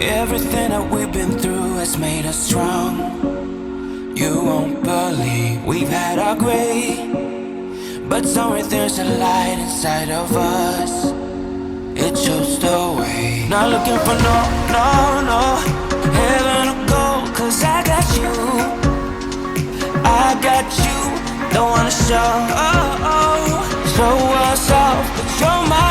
Everything that we've been through has made us strong. You won't believe we've had our gray, but somewhere there's a light inside of us. It shows the way. Not looking for no heaven or gold, 'cause I got you. I got you. Don't wanna show us off, but you're my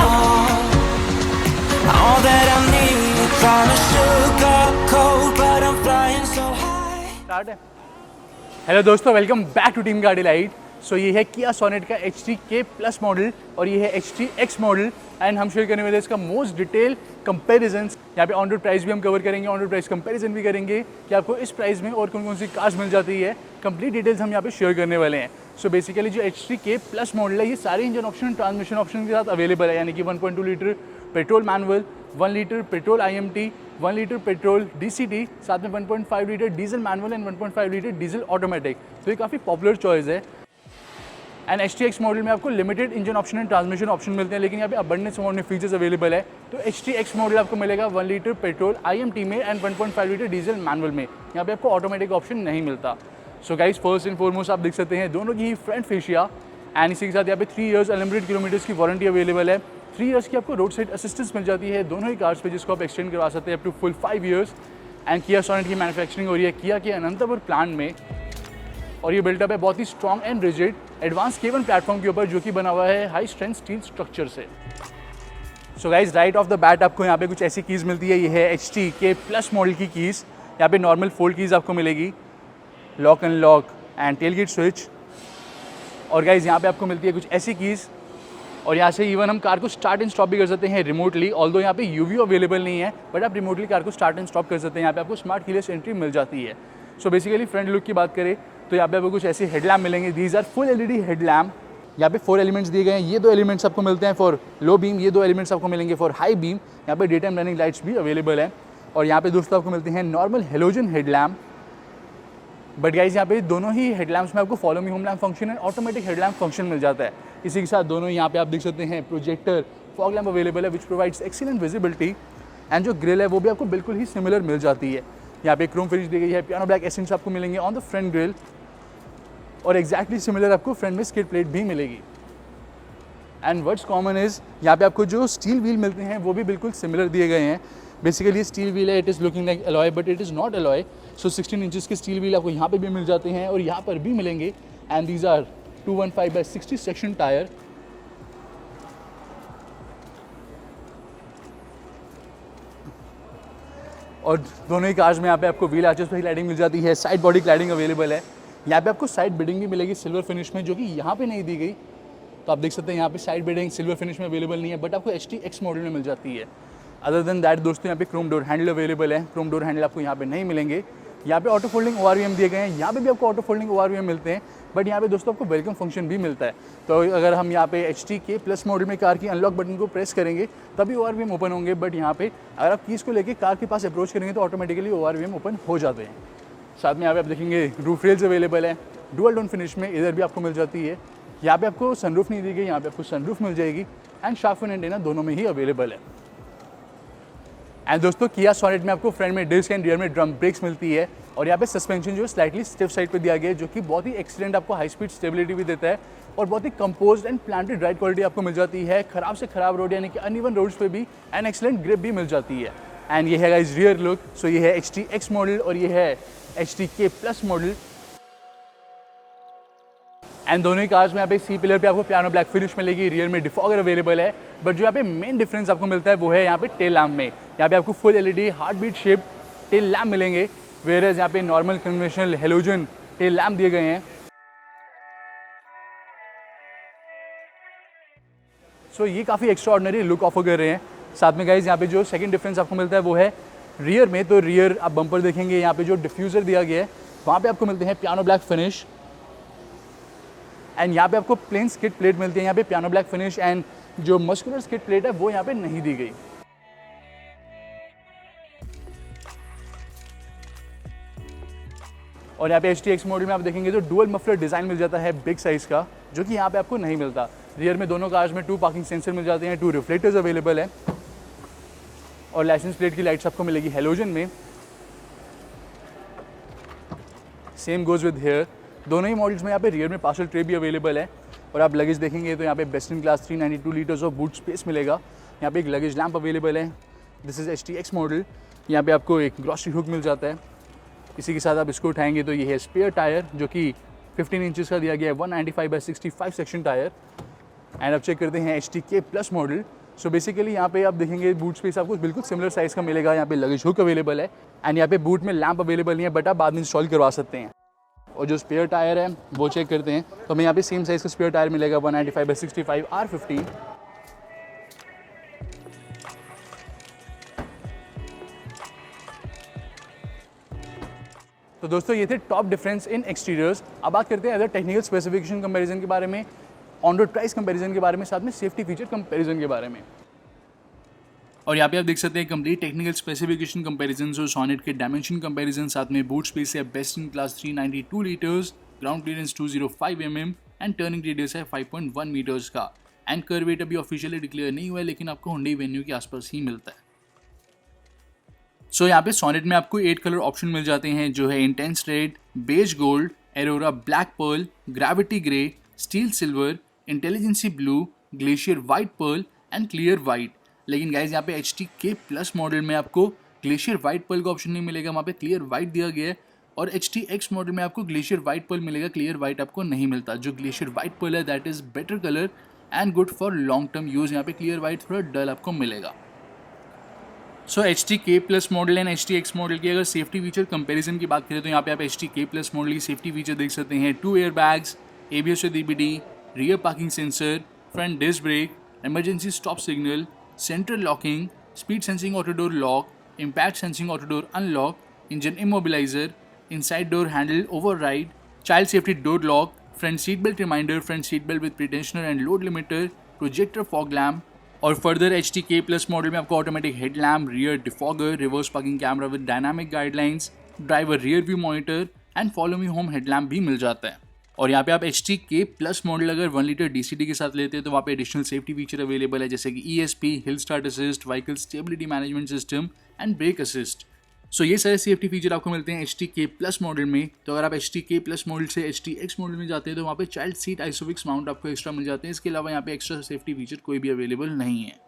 all that I need. Trying to sugarcoat, but I'm flying so high. Start है। Hello दोस्तों, welcome back to team गाड़ी light. सो ये है किया sonnet का HT-K plus model और ये है HT-X मॉडल एंड हम शेयर करने वाले इसका मोस्ट डिटेल कंपैरिजन। यहाँ पे ऑन रोड प्राइस भी हम कवर करेंगे, ऑन रोड प्राइस कंपैरिजन भी करेंगे कि आपको इस प्राइस में और कौन कौन सी कार्स मिल जाती है। कंप्लीट डिटेल्स हम यहाँ पे शेयर करने वाले हैं। सो बेसिकली जो HT-K प्लस मॉडल है ये सारे इंजन ऑप्शन ट्रांसमिशन ऑप्शन के साथ अवेलेबल है, यानी कि 1.2 litre petrol manual, 1 litre petrol IMT, 1 litre petrol DCT, साथ में 1.5 litre diesel manual and 1.5 litre diesel automatic. तो ये काफ़ी पॉपुलर चॉइस है। एंड HT-X मॉडल में आपको limited engine option and transmission option मिलते हैं, लेकिन यहाँ पे अबंडेंस अमाउंट में फीचर्स अवेलेबल है। तो HT-X मॉडल आपको मिलेगा 1 लीटर पेट्रोल IMT में एंड 1.5 लीटर डीजल मैनुअल में। यहाँ पे आपको ऑटोमेटिक ऑप्शन नहीं मिलता। So guys, first and foremost आप देख सकते हैं दोनों की ही फ्रंट फेशिया एंड इसी के साथ यहाँ पे 3 इयर्स अनलिमिटेड किलोमीटर्स की वारंटी अवेलेबल है। 3 इयर्स की आपको रोड साइड असिस्टेंस मिल जाती है दोनों ही कार्स पे, जिसको आप एक्सटेंड करवा सकते हैं up to full 5 years. And Kia Sonet की मैन्युफैक्चरिंग हो रही है किया के अनंतपुर प्लांट में, और ये बिल्टअप है बहुत ही strong and rigid advance K1 platform के ऊपर, जो कि बना हुआ है हाई स्ट्रेंथ स्टील स्ट्रक्चर से। So guys, right of the bat आपको यहाँ पे कुछ ऐसी कीज़ मिलती है। ये है HT-K प्लस मॉडल की कीज़। यहाँ पे नॉर्मल फोल्ड कीज़ आपको मिलेगी, lock and lock and tailgate switch. और गाइज यहाँ पे आपको मिलती है कुछ ऐसी कीज़, और यहाँ से इवन हम कार को स्टार्ट एंड स्टॉप भी कर सकते हैं रिमोटली। ऑल्दो यहाँ पे UV अवेलेबल नहीं है, बट आप रिमोटली कार को स्टार्ट एंड स्टॉप कर सकते हैं। यहाँ पे आपको स्मार्ट कीलेस एंट्री मिल जाती है। सो बेसिकली फ्रंट लुक की बात करें तो यहाँ पे आपको कुछ ऐसे हेडलैम्प मिलेंगे। These are full LED headlamp. यहाँ पे 4 एलिमेंट्स दिए गए हैं। ये 2 एलिमेंट्स आपको मिलते हैं फॉर लो बीम, ये 2 एलिमेंट्स आपको मिलेंगे फॉर हाई बीम। यहाँ पे डे टाइम रनिंग लाइट्स भी अवेलेबल है। और यहाँ पे दोस्तों आपको मिलते हैं normal halogen headlamp. But guys यहाँ पे दोनों ही हेडलैम्प्स में आपको follow me home lamp function and automatic headlamp function मिल जाता है। इसी के साथ दोनों यहाँ पे आप देख सकते हैं प्रोजेक्टर फॉग लैम्प अवेलेबल है, which provides excellent visibility. And जो ग्रिल है वो भी आपको बिल्कुल ही सिमिलर मिल जाती है। यहाँ पे क्रोम फिनिश दी गई है, पियानो ब्लैक एसेंट्स आपको मिलेंगे ऑन द फ्रंट ग्रिल, और एग्जैक्टली सिमिलर आपको फ्रंट में स्किड प्लेट भी मिलेगी। एंड व्हाट्स कॉमन इज यहाँ पे आपको जो स्टील व्हील मिलते हैं वो भी बिल्कुल सिमिलर दिए गए हैं। बेसिकली स्टील व्हील है, it is looking like alloy but it is not alloy. So 16 inches के स्टील व्हील आपको यहाँ पे भी मिल जाते हैं और यहाँ पर भी मिलेंगे। And these are 215/60 section tyre. और दोनों ही कार्स में यहाँ पे आपको व्हील आर्चेस पे क्लैडिंग मिल जाती है, साइड बॉडी क्लैडिंग अवेलेबल है। यहाँ पे आपको साइड बिडिंग भी मिलेगी सिल्वर फिनिश में, जो कि यहाँ पे नहीं दी गई। तो आप देख सकते हैं यहाँ पे साइड बिडिंग सिल्वर फिनिश में अवेलेबल नहीं है, बट आपको HT-X मॉडल में मिल जाती है। अदर देन दैट दोस्तों, यहाँ पे क्रोम डोर हैंडल अवेलेबल है। क्रोम डोर हैंडल आपको यहाँ पे नहीं मिलेंगे। यहाँ पे ऑटो फोल्डिंग ORVM दिए गए हैं, यहाँ पे भी आपको ऑटो फोल्डिंग ORVM मिलते हैं, बट यहाँ पे दोस्तों आपको वेलकम फंक्शन भी मिलता है। तो अगर हम यहाँ पे HT-K प्लस मॉडल में कार की अनलॉक बटन को प्रेस करेंगे तभी ORVM ओपन होंगे, बट यहाँ पे अगर आप कीज़ को लेके कार के पास अप्रोच करेंगे तो ऑटोमेटिकली ORVM ओपन हो जाते हैं। साथ में यहाँ पे आप देखेंगे रूफ रेल्स अवेलेबल है डुअल टोन फिनिश में, इधर भी आपको मिल जाती है। यहाँ पे आपको सनरूफ नहीं दी गई, यहाँ पे आपको सनरूफ मिल जाएगी। एंड शार्क एंड एंटेना दोनों में ही अवेलेबल है। एंड दोस्तों किया सोनेट में आपको फ्रंट में डिस्क एंड रियर में ड्रम ब्रेक्स मिलती है, और यहाँ पे सस्पेंशन जो है स्लाइटली स्टिफ साइड पे दिया गया है, जो कि बहुत ही एक्सीलेंट आपको हाई स्पीड स्टेबिलिटी भी देता है, और बहुत ही composed and planted ride quality आपको मिल जाती है। खराब से खराब रोड यानी कि अनइवन रोड्स पे भी एंड एक्सीलेंट ग्रिप भी मिल जाती है। एंड ये है गाइस रियर लुक। सो ये है HT-X मॉडल और ये है HT-K प्लस मॉडल। एंड दोनों ही कार्स में यहाँ पे सी पिलर पे आपको पियानो ब्लैक फिनिश मिलेगी, रियर में डिफॉगर अवेलेबल है। बट जो यहाँ पे मेन डिफरेंस आपको मिलता है वो है यहाँ पे टेल लैम्प में। यहाँ पे आपको full LED heartbeat shape tail lamp मिलेंगे, वेयरएज यहाँ पे normal conventional halogen tail lamp दिए गए हैं। सो ये काफ़ी एक्स्ट्रा ऑर्डिनरी लुक ऑफर कर रहे हैं। साथ में गाइज यहाँ पे जो सेकंड डिफरेंस आपको मिलता है वो है रियर में। तो रियर आप बम्पर देखेंगे, यहाँ पे जो डिफ्यूज़र दिया गया है वहाँ पे आपको मिलते हैं पियानो ब्लैक फिनिश। एंड यहाँ पे आपको प्लेन स्किड प्लेट मिलती है, यहाँ पे पियानो ब्लैक फिनिश। एंड जो मस्कुलर स्किड प्लेट है वो यहाँ पे नहीं दी गई। और यहाँ पे HT-X मॉडल में आप देखेंगे तो डुअल मफलर डिज़ाइन मिल जाता है बिग साइज़ का, जो कि यहाँ पे आपको नहीं मिलता। रियर में दोनों कार्स में 2 पार्किंग सेंसर मिल जाते हैं, 2 रिफ्लेक्टर्स अवेलेबल है। और लाइसेंस प्लेट की लाइट्स आपको मिलेगी हेलोजन में। Same goes with here. दोनों ही मॉडल्स में यहाँ पे रियर में पार्सल ट्रे भी अवेलेबल है। और आप लगेज देखेंगे तो यहाँ पे best in class 392 litres of boot space मिलेगा। यहाँ पे एक लगेज लैम्प अवेलेबल है। This is HTX model. यहाँ पे आपको एक ग्रॉसरी हुक मिल जाता है। इसी के साथ आप इसको उठाएंगे तो ये है स्पेयर टायर, जो कि 15 इंचज़ का दिया गया है, 195/65 सेक्शन टायर। एंड अब चेक करते हैं HTK plus model. So basically यहाँ पे आप देखेंगे बूट स्पेस आपको बिल्कुल सिमिलर साइज़ का मिलेगा। यहाँ पे लगेज हुक अवेलेबल है एंड यहाँ पे बूट में लैम्प अवेलेबल नहीं है, बट आप बाद में इंस्टॉल करवा सकते हैं। और जो स्पेयर टायर है वो चेक करते हैं तो हमें यहाँ पे सेम साइज़ का स्पेयर टायर मिलेगा 195/65 R15। तो दोस्तों ये थे टॉप डिफरेंस इन एक्सटीरियर्स। अब बात करते हैं अदर टेक्निकल स्पेसिफिकेशन कंपैरिजन के बारे में, ऑन रोड प्राइस कंपैरिजन के बारे में, साथ में सेफ्टी फीचर कंपैरिजन के बारे में। और यहाँ पे आप देख सकते हैं कंप्लीट टेक्निकल स्पेसिफिकेशन कंपैरिजन और सोनेट के डायमेंशन कंपैरिजन, साथ में बूट स्पेस है best in class 392 litres, ground clearance 205 mm and turning radius है 5.1 मीटर्स का। एंड कर्व वेट अभी ऑफिशियली डिक्लेयर नहीं हुआ है, लेकिन आपको हुंडई वेन्यू के आसपास ही मिलता है। सो यहाँ पे सोनेट में आपको 8 कलर ऑप्शन मिल जाते हैं, जो है intense red, beige gold, aurora black pearl, gravity grey, steel silver, intelligency blue, glacier white pearl and clear white. लेकिन गाइज यहाँ पे HTK प्लस मॉडल में आपको ग्लेशियर वाइट पर्ल का ऑप्शन नहीं मिलेगा, वहाँ पे क्लियर वाइट दिया गया है। और HTX मॉडल में आपको ग्लेशियर वाइट पर्ल मिलेगा, क्लियर वाइट आपको नहीं मिलता। जो ग्लेशियर वाइट पर्ल है that is better colour and good for long term use. यहाँ पे क्लियर वाइट थोड़ा डल आपको मिलेगा। सो HTK plus model and HTX model की अगर सेफ्टी फीचर कंपैरिजन की बात करें तो यहाँ पे आप HTK प्लस मॉडल की सेफ्टी फीचर देख सकते हैं। 2 air bags, ABS with EBD, rear parking sensor, front disc brake, emergency stop signal, central locking, speed sensing auto door lock, impact sensing auto door unlock, engine immobiliser, inside door handle override, child safety door lock, front seat belt reminder, front seat belt with pretensioner and load limiter, projector fog lamp. और further HTK plus model में आपको automatic head lamp, rear defogger, reverse parking camera with dynamic guidelines, driver rear view monitor and follow me home headlamp भी मिल जाता है। और यहाँ पे आप HTK प्लस मॉडल अगर 1 लीटर DCT के साथ लेते हैं तो वहाँ पे एडिशनल सेफ्टी फीचर अवेलेबल है, जैसे कि ESP, hill start assist, vehicle stability management system and brake assist. So ये सारे सेफ्टी फीचर आपको मिलते हैं HTK प्लस मॉडल में। तो अगर आप HTK प्लस मॉडल से HTX मॉडल में जाते हैं तो वहाँ पे चाइल्ड सीट आइसोफिक्स माउंट आपको एक्स्ट्रा मिल जाते हैं। इसके अलावा यहाँ पे एक्स्ट्रा सेफ्टी फीचर कोई भी अवेलेबल नहीं है।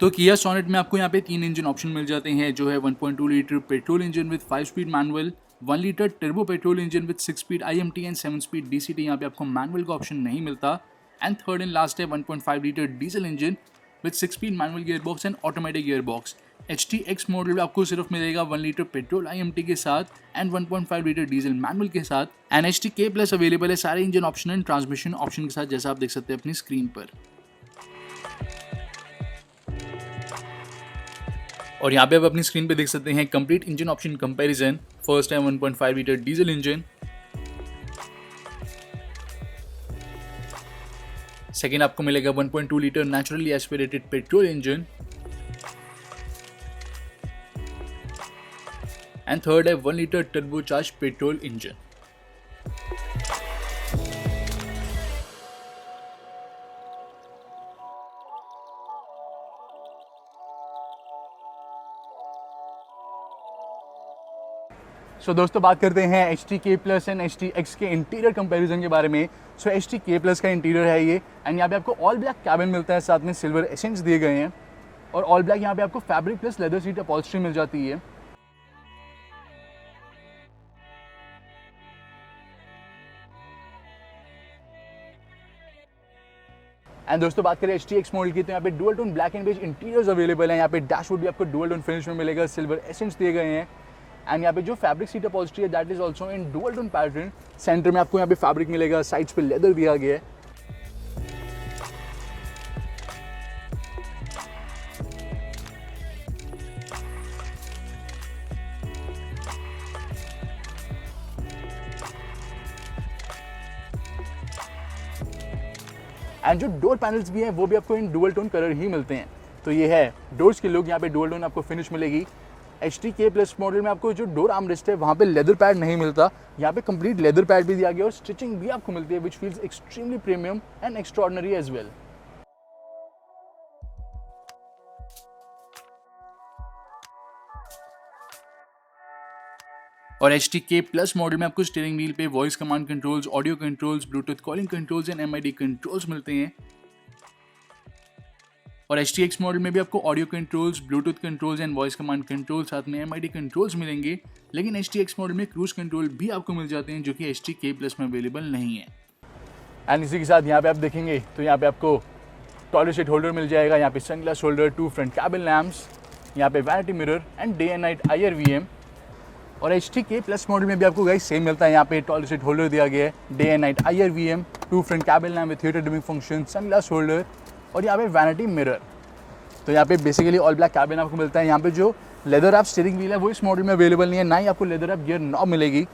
तो किया सोनेट में आपको यहाँ पे 3 इंजन ऑप्शन मिल जाते हैं, जो है 1.2 litre petrol engine with 5 speed manual, 1 litre turbo petrol engine with 6 speed IMT and 7 speed DCT। यहाँ पे आपको मैनुअल का ऑप्शन नहीं मिलता। एंड थर्ड एंड लास्ट है 1.5 litre diesel engine with 6 speed manual gear box and automatic gear box. HTX model आपको सिर्फ मिलेगा 1 लीटर पेट्रोल IMT के साथ एंड 1.5 लीटर डीजल मैनुअल के साथ। एंड HTK प्लस अवेलेबल है सारे engine option and transmission option के साथ, जैसा आप देख सकते हैं अपनी स्क्रीन पर। और यहाँ पे आप अपनी स्क्रीन पे देख सकते हैं complete engine option comparison. First है 1.5 लीटर डीजल इंजन, सेकेंड आपको मिलेगा 1.2 litre naturally aspirated petrol engine and third है 1 लीटर टर्बोचार्ज पेट्रोल इंजन। सो दोस्तों बात करते हैं HTK प्लस एंड HTX के इंटीरियर कंपैरिजन के बारे में। सो HTK प्लस का इंटीरियर है ये, एंड यहाँ पे आपको ऑल ब्लैक कैबिन मिलता है, साथ में सिल्वर एसेंस दिए गए हैं। और ऑल ब्लैक यहाँ पे आपको fabric plus leather seat upholstery मिल जाती है। एंड दोस्तों बात करें HTX मॉडल की तो यहाँ पे dual tone black and beige interiors available है। यहाँ पे डैशबोर्ड भी आपको डुअल टोन फिनिश में मिलेगा, सिल्वर एसेंस दिए गए हैं। एंड यहाँ पे जो फैब्रिक सीट अपॉल्स्ट्री है that is also in dual tone pattern. Centre में आपको यहाँ पे फैब्रिक मिलेगा, साइड्स पे लेदर दिया गया है। एंड जो डोर पैनल्स भी हैं वो भी आपको इन डुअल टोन कलर ही मिलते हैं। तो ये है डोर्स के लुक, यहाँ पे डुअल टोन आपको फिनिश मिलेगी। HTK प्लस मॉडल में आपको जो डोर आर्मरेस्ट है वहाँ पे लेदर पैड नहीं मिलता, यहाँ पे कंप्लीट लेदर पैड भी दिया गया और स्टिचिंग भी आपको मिलती है, which feels extremely premium and extraordinary as well. और HTK प्लस मॉडल में आपको स्टीयरिंग व्हील पे voice command controls, audio controls, Bluetooth calling controls and MID controls मिलते हैं। और HTX मॉडल में भी आपको audio controls, Bluetooth controls and voice command control साथ में MID कंट्रोल्स मिलेंगे। लेकिन HTX मॉडल में क्रूज कंट्रोल भी आपको मिल जाते हैं जो कि HTK प्लस में अवेलेबल नहीं है। एंड इसी के साथ यहाँ पे आप देखेंगे तो यहाँ पे आपको टॉयलेट सीट होल्डर मिल जाएगा, यहाँ पे sunglass holder, 2 front cabin lamps, यहाँ पे vanity mirror and day and night IR/VM। और HTK प्लस मॉडल में भी आपको गाइस सेम मिलता है। यहाँ पे टॉयलेट सीट होल्डर दिया गया है, day and night IR/VM, 2 front cabin lamp with theatre dimming function, sunglass holder और यहाँ पे वैनिटी मिरर। तो यहाँ पे बेसिकली ऑल ब्लैक कैबिन आपको मिलता है। यहाँ पे जो लेदर रैप स्टीयरिंग व्हील है वो इस मॉडल में अवेलेबल नहीं है, ना ही आपको लेदर रैप गियर नॉब मिलेगी।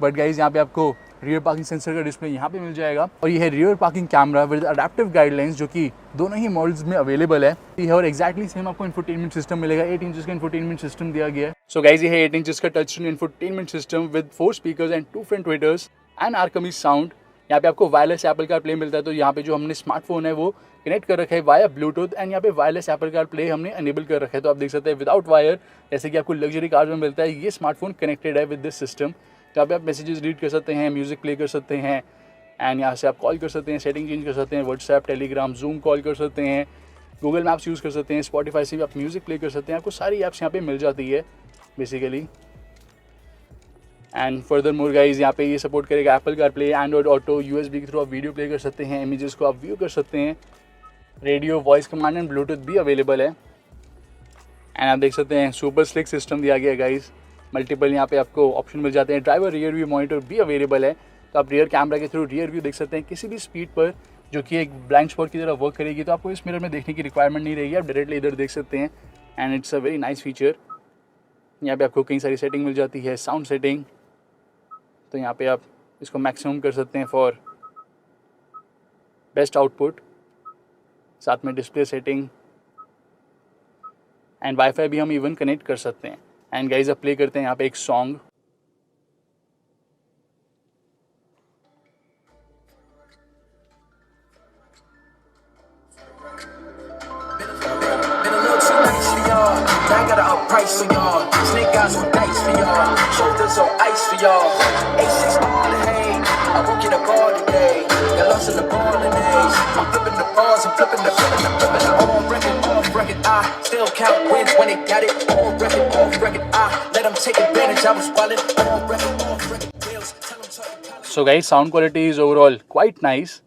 बट गाइज यहाँ पे आपको रियर पार्किंग सेंसर का डिस्प्ले यहाँ पे मिल जाएगा और ये है rear parking camera with adaptive guidelines जो कि दोनों ही मॉडल्स में अवेलेबल है। और एक्जैक्टली सेम आपको इंफोटेनमेंट सिस्टम मिलेगा, 8 इंचेस का इंफोटेनमेंट सिस्टम दिया गया है। सो गाइज ये है 8 इंचेस का touch screen infotainment system with 4 speakers and 2 front tweeters and Arkamys sound. यहाँ पे आपको वायरलेस एप्पल कार प्ले मिलता है। तो यहाँ पे जो हमने स्मार्टफोन है वो कनेक्ट कर रखा है वाया ब्लूटूथ एंड यहाँ पे वायरलेस एप्पल कार प्ले हमने एनेबल कर रखा है। तो आप देख सकते हैं विदाउट वायर, जैसे कि आपको लग्जरी कार में मिलता है, ये स्मार्टफोन कनेक्टेड है विद दिस सिस्टम। जहाँ पे आप मैसेजेस रीड कर सकते हैं, म्यूजिक प्ले कर सकते हैं एंड यहाँ से आप कॉल कर सकते हैं, सेटिंग चेंज कर सकते हैं, व्हाट्सएप, टेलीग्राम, जूम कॉल कर सकते हैं, गूगल मैप्स यूज़ कर सकते हैं, स्पॉटिफाई से भी आप म्यूजिक प्ले कर सकते हैं। आपको सारी ऐप्स यहाँ पे मिल जाती है basically. And further more guys यहाँ पे ये सपोर्ट करेगा Apple car play, Android auto, USB के थ्रू आप वीडियो प्ले कर सकते हैं, इमेजेस को आप व्यू कर सकते हैं, radio, voice command and Bluetooth भी अवेलेबल है। एंड आप देख सकते हैं सुपर स्लिक सिस्टम दिया गया है गाइज। मल्टीपल यहाँ पे आपको ऑप्शन मिल जाते हैं। ड्राइवर रियर व्यू मॉनिटर भी अवेलेबल है, तो आप रियर कैमरा के थ्रू रियर व्यू देख सकते हैं किसी भी स्पीड पर, जो कि एक ब्लाइंड स्पॉट की तरह वर्क करेगी। तो आपको इस मिरर में देखने की रिक्वायरमेंट नहीं रहेगी, आप डायरेक्टली इधर देख सकते हैं and it's a very nice feature. यहाँ पे आपको कई सारी सेटिंग मिल जाती है, साउंड सेटिंग, तो यहाँ पे आप इसको मैक्सिमम कर सकते हैं फॉर बेस्ट आउटपुट। साथ में डिस्प्ले सेटिंग एंड वाईफाई भी हम इवन कनेक्ट कर सकते हैं। एंड गाइस अब प्ले करते हैं यहाँ पे एक song. I got a price for y'all. Snake eyes with dice for y'all. Shoulders on ice for y'all. A6 all in hay. I won't get a ball today. Got lost in the ball and A's. I'm flipping the balls and flipping the on record, off record. I still count wins when they got it. On record, off record. I let them take advantage. I was wildin'. On record, off record. Bills. Tell them to so guys sound quality is overall quite nice.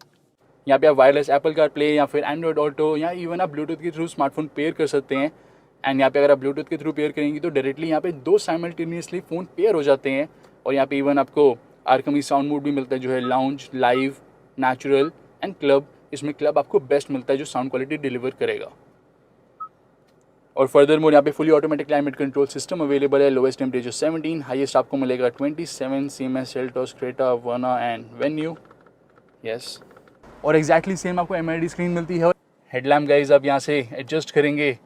यहाँ पे आप wireless Apple car play या फिर Android auto या even आप Bluetooth के through smartphone pair कर सकते हैं। एंड यहाँ पे अगर आप ब्लूटूथ के थ्रू पेयर करेंगे तो डायरेक्टली यहाँ पे 2 साइमल्टेनियसली फ़ोन पेयर हो जाते हैं। और यहाँ पे इवन आपको आर्कमी साउंड मोड भी मिलता है जो है lounge, live, natural and club. इसमें क्लब आपको बेस्ट मिलता है जो साउंड क्वालिटी डिलीवर करेगा। और फर्दर मोड यहाँ पे fully automatic climate control system available है। लोवेस्ट टेम्परेचर 17, हाईएस्ट आपको मिलेगा 27, same as, Seltos, Creta, Verna and Venue. Yes, और एक्जैक्टली सेम आपको MID स्क्रीन मिलती है। हेडलैम्प गाइज आप यहाँ से एडजस्ट करेंगे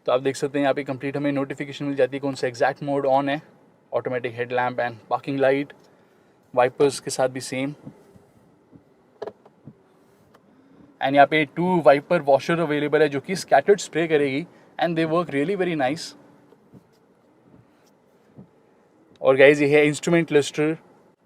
तो आप देख सकते हैं यहाँ पे कंप्लीट हमें नोटिफिकेशन मिल जाती है कौन सा एग्जैक्ट मोड ऑन है। Automatic headlamp and parking light, wipers के साथ भी सेम। एंड यहाँ पे 2 वाइपर वॉशर अवेलेबल है जो कि स्कैटर्ड स्प्रे करेगी and they work really very nice. और गाइज ये है instrument cluster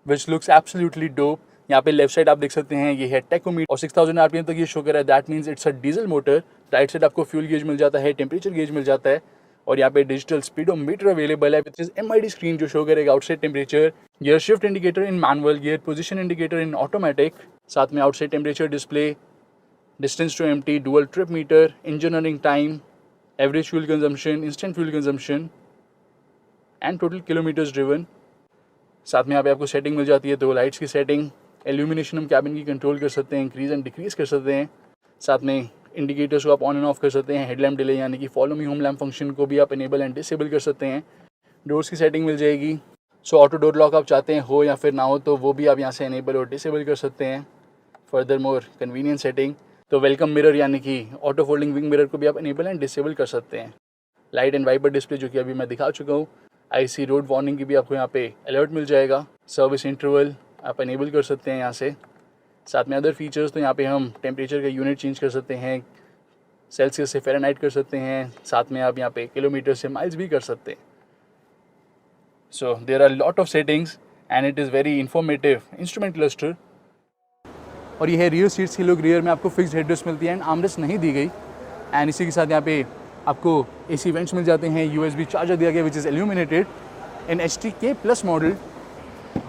which looks absolutely dope. यहाँ पे लेफ्ट साइड आप देख सकते हैं ये है टेकोमीटर और 6000 RPM तक ये शो कर रहा है। That means it's a diesel motor. Right side आपको फ्यूल गेज मिल जाता है, टेम्परेचर गेज मिल जाता है और यहाँ पे डिजिटल स्पीडोमीटर अवेलेबल है विच इज MID स्क्रीन जो शो करेगा outside temperature, gear shift indicator in manual, gear position indicator in automatic, साथ में outside temperature display, distance to empty, dual trip meter, engine running time, average fuel consumption, instant fuel consumption and total kilometres driven. साथ में यहाँ पे आपको setting मिल जाती है, 2 lights की सेटिंग, एल्यूमिनेशन हम कैबिन की कंट्रोल कर सकते हैं, इंक्रीज एंड डिक्रीज कर सकते हैं। साथ में इंडिकेटर्स को आप ऑन एंड ऑफ कर सकते हैं। हेडलैम्प डिले यानी कि follow me home lamp function को भी आप इनेबल एंड डिसेबल कर सकते हैं। डोर्स की सेटिंग मिल जाएगी। सो ऑटो डोर लॉक आप चाहते हैं हो या फिर ना हो तो वो भी आप यहाँ से इनेबल और डिसेबल कर सकते हैं। फर्दर मोर कन्वीनियंस सेटिंग, तो वेलकम मिरर यानी कि ऑटो फोल्डिंग विंग मिरर को भी आप इनेबल एंड डिसेबल कर सकते हैं। लाइट एंड वाइपर डिस्प्ले जो कि अभी मैं दिखा चुका हूँ। IC रोड वार्निंग की भी आपको यहाँ पे अलर्ट मिल जाएगा। सर्विस इंटरवल आप इनेबल कर सकते हैं यहाँ से। साथ में अदर फीचर्स तो यहाँ पे हम टेम्परेचर का यूनिट चेंज कर सकते हैं, सेल्सियस से फ़ारेनहाइट कर सकते हैं, साथ में आप यहाँ पे किलोमीटर से माइल्स भी कर सकते हैं. So there are lot of settings and it is very informative instrument cluster. और ये है रियर सीट्स के लोग, रियर में आपको फिक्स्ड हेडरेस्ट मिलती है एंड आर्मरेस्ट नहीं दी गई. एंड इसी के साथ यहाँ पे आपको AC वेंट्स मिल जाते हैं, USB चार्जर दिया गया which is illuminated in HTK+ model.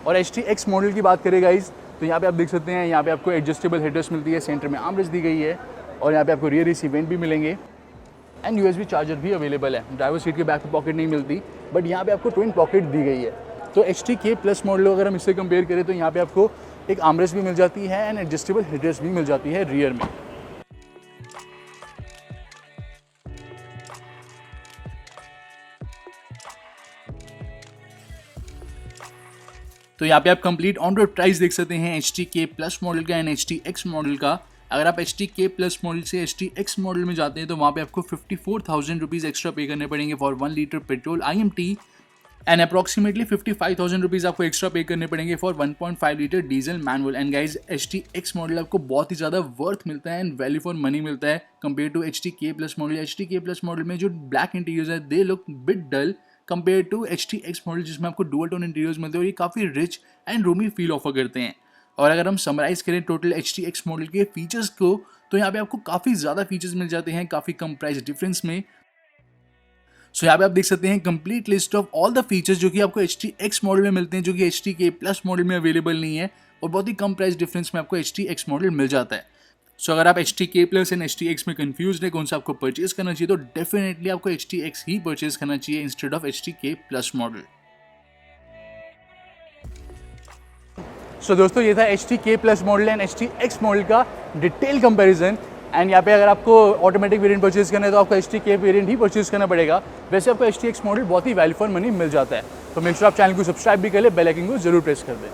और HTX मॉडल की बात करें गाइस, तो यहाँ पे आप देख सकते हैं, यहाँ पे आपको एडजस्टेबल हेडरेस्ट मिलती है, सेंटर में आर्मरेस्ट दी गई है और यहाँ पे आपको रियर AC वेंट भी मिलेंगे एंड USB चार्जर भी अवेलेबल है. ड्राइवर सीट के बैक पे पॉकेट नहीं मिलती, बट यहाँ पे आपको ट्विन पॉकेट दी गई है. तो HTK+ मॉडल अगर हम इससे कंपेयर करें तो यहाँ पे आपको एक आर्मरेस्ट भी मिल जाती है एंड एडजस्टेबल हेडरेस्ट भी मिल जाती है रियर में. तो यहाँ पे आप कंप्लीट ऑन रोड प्राइस देख सकते हैं HTK+ मॉडल का एंड HTX मॉडल का. अगर आप HTK+ मॉडल से HTX मॉडल में जाते हैं तो वहाँ पे आपको 54,000 रुपीज़ एक्स्ट्रा पे करने पड़ेंगे for 1 litre petrol IMT and approximately 55,000 rupees आपको एक्स्ट्रा पे करने पड़ेंगे for 1.5 litre diesel manual. And guys HTX model आपको बहुत ही ज़्यादा वर्थ मिलता है एंड वैल्यू फॉर मनी मिलता है compare to HTK+ model. HTK+ model में जो ब्लैक इंटीरियर्स है they look bit dull compare to HTX model जिसमें आपको डुअल टोन इंटीरियर्स मिलते हैं और ये काफ़ी rich and Rumi feel offer करते हैं. और अगर हम समराइज़ करें टोटल HTX मॉडल के फीचर्स को तो यहाँ पे आपको काफ़ी ज़्यादा फीचर्स मिल जाते हैं काफ़ी कम प्राइस डिफरेंस में. सो यहाँ पे आप देख सकते हैं complete list of all the features जो कि आपको HTX मॉडल में मिलते हैं, जो कि HTK+ मॉडल में अवेलेबल नहीं है और बहुत ही कम प्राइस डिफरेंस में आपको HTX मॉडल मिल जाता है. सो अगर आप HTK+ एंड HTX में कंफ्यूज है कौन सा आपको परचेज करना चाहिए तो डेफिनेटली आपको HTX ही परचेज करना चाहिए इंस्टेड ऑफ HTK+ मॉडल. सो दोस्तों ये था HTK+ model and HTX model का डिटेल कंपैरिजन. एंड यहाँ पे अगर आपको ऑटोमेटिक वेरिएंट परचेज करना है तो आपको HTK वेरिएंट ही परचेज करना पड़ेगा. वैसे आपको HTX मॉडल बहुत ही वैल्यू फॉर मनी मिल जाता है. तो मेक श्योर आप चैनल को सब्सक्राइब भी कर ले, बेल आइकन को जरूर प्रेस कर दें.